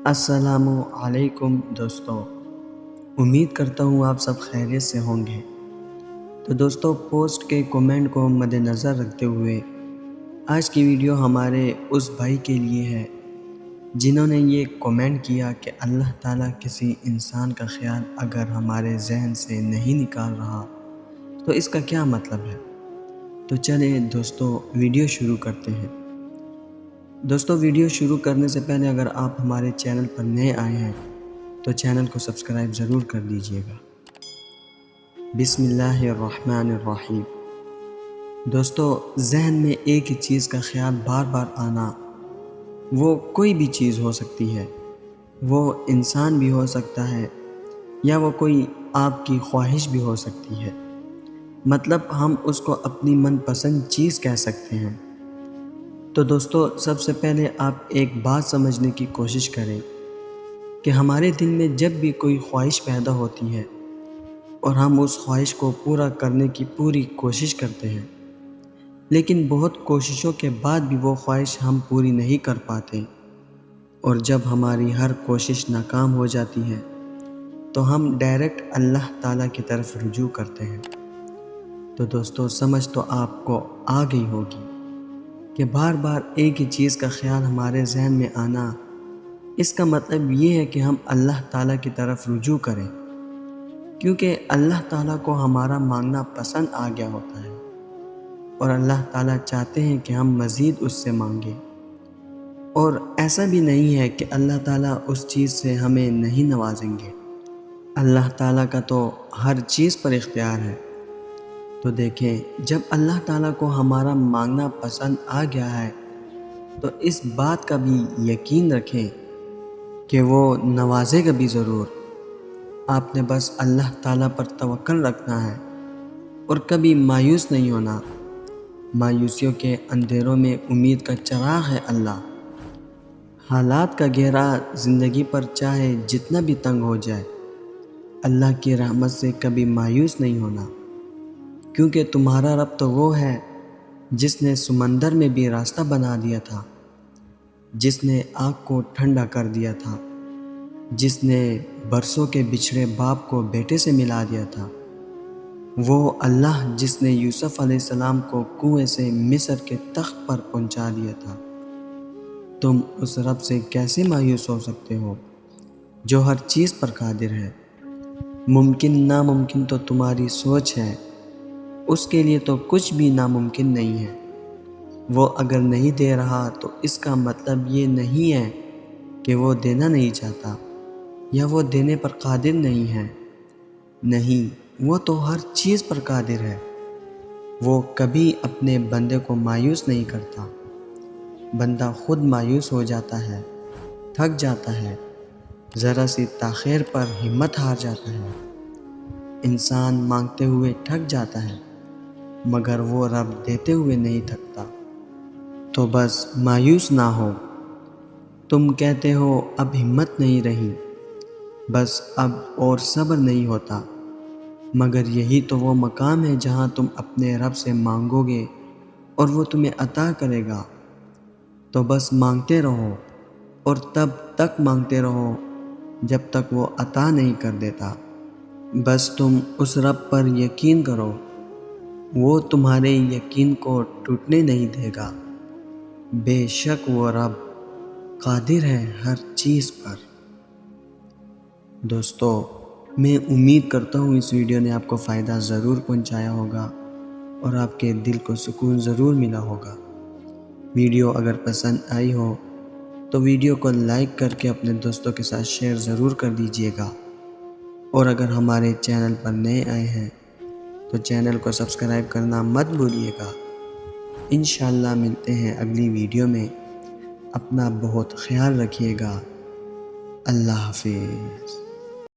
السلام علیکم دوستو، امید کرتا ہوں آپ سب خیریت سے ہوں گے۔ تو دوستو، پوسٹ کے کومنٹ کو مد نظر رکھتے ہوئے آج کی ویڈیو ہمارے اس بھائی کے لیے ہے جنہوں نے یہ کومنٹ کیا کہ اللہ تعالیٰ کسی انسان کا خیال اگر ہمارے ذہن سے نہیں نکال رہا تو اس کا کیا مطلب ہے۔ تو چلیں دوستو ویڈیو شروع کرتے ہیں۔ دوستو، ویڈیو شروع کرنے سے پہلے اگر آپ ہمارے چینل پر نئے آئے ہیں تو چینل کو سبسکرائب ضرور کر دیجئے گا۔ بسم اللہ الرحمن الرحیم۔ دوستو، ذہن میں ایک ہی چیز کا خیال بار بار آنا، وہ کوئی بھی چیز ہو سکتی ہے، وہ انسان بھی ہو سکتا ہے یا وہ کوئی آپ کی خواہش بھی ہو سکتی ہے، مطلب ہم اس کو اپنی من پسند چیز کہہ سکتے ہیں۔ تو دوستو، سب سے پہلے آپ ایک بات سمجھنے کی کوشش کریں کہ ہمارے دل میں جب بھی کوئی خواہش پیدا ہوتی ہے اور ہم اس خواہش کو پورا کرنے کی پوری کوشش کرتے ہیں، لیکن بہت کوششوں کے بعد بھی وہ خواہش ہم پوری نہیں کر پاتے، اور جب ہماری ہر کوشش ناکام ہو جاتی ہے تو ہم ڈائریکٹ اللہ تعالیٰ کی طرف رجوع کرتے ہیں۔ تو دوستو، سمجھ تو آپ کو آ گئی ہوگی کہ بار بار ایک ہی چیز کا خیال ہمارے ذہن میں آنا، اس کا مطلب یہ ہے کہ ہم اللہ تعالیٰ کی طرف رجوع کریں، کیونکہ اللہ تعالیٰ کو ہمارا مانگنا پسند آ گیا ہوتا ہے، اور اللہ تعالیٰ چاہتے ہیں کہ ہم مزید اس سے مانگیں، اور ایسا بھی نہیں ہے کہ اللہ تعالیٰ اس چیز سے ہمیں نہیں نوازیں گے۔ اللہ تعالیٰ کا تو ہر چیز پر اختیار ہے۔ تو دیکھیں، جب اللہ تعالیٰ کو ہمارا مانگنا پسند آ گیا ہے تو اس بات کا بھی یقین رکھیں کہ وہ نوازے گا بھی ضرور۔ آپ نے بس اللہ تعالیٰ پر توکل رکھنا ہے اور کبھی مایوس نہیں ہونا۔ مایوسیوں کے اندھیروں میں امید کا چراغ ہے اللہ۔ حالات کا گھیرا زندگی پر چاہے جتنا بھی تنگ ہو جائے، اللہ کی رحمت سے کبھی مایوس نہیں ہونا، کیونکہ تمہارا رب تو وہ ہے جس نے سمندر میں بھی راستہ بنا دیا تھا، جس نے آگ کو ٹھنڈا کر دیا تھا، جس نے برسوں کے بچھڑے باپ کو بیٹے سے ملا دیا تھا، وہ اللہ جس نے یوسف علیہ السلام کو کنویں سے مصر کے تخت پر پہنچا دیا تھا۔ تم اس رب سے کیسے مایوس ہو سکتے ہو جو ہر چیز پر قادر ہے؟ ممکن ناممکن تو تمہاری سوچ ہے، اس کے لیے تو کچھ بھی ناممکن نہیں ہے۔ وہ اگر نہیں دے رہا تو اس کا مطلب یہ نہیں ہے کہ وہ دینا نہیں چاہتا یا وہ دینے پر قادر نہیں ہے۔ نہیں، وہ تو ہر چیز پر قادر ہے۔ وہ کبھی اپنے بندے کو مایوس نہیں کرتا۔ بندہ خود مایوس ہو جاتا ہے، تھک جاتا ہے، ذرا سی تاخیر پر ہمت ہار جاتا ہے۔ انسان مانگتے ہوئے تھک جاتا ہے، مگر وہ رب دیتے ہوئے نہیں تھکتا۔ تو بس مایوس نہ ہو۔ تم کہتے ہو اب ہمت نہیں رہی، بس اب اور صبر نہیں ہوتا، مگر یہی تو وہ مقام ہے جہاں تم اپنے رب سے مانگو گے اور وہ تمہیں عطا کرے گا۔ تو بس مانگتے رہو، اور تب تک مانگتے رہو جب تک وہ عطا نہیں کر دیتا۔ بس تم اس رب پر یقین کرو، وہ تمہارے یقین کو ٹوٹنے نہیں دے گا۔ بے شک وہ رب قادر ہے ہر چیز پر۔ دوستو، میں امید کرتا ہوں اس ویڈیو نے آپ کو فائدہ ضرور پہنچایا ہوگا اور آپ کے دل کو سکون ضرور ملا ہوگا۔ ویڈیو اگر پسند آئی ہو تو ویڈیو کو لائک کر کے اپنے دوستوں کے ساتھ شیئر ضرور کر دیجئے گا، اور اگر ہمارے چینل پر نئے آئے ہیں تو چینل کو سبسکرائب کرنا مت بھولیے گا۔ انشاءاللہ ملتے ہیں اگلی ویڈیو میں۔ اپنا بہت خیال رکھیے گا۔ اللہ حافظ۔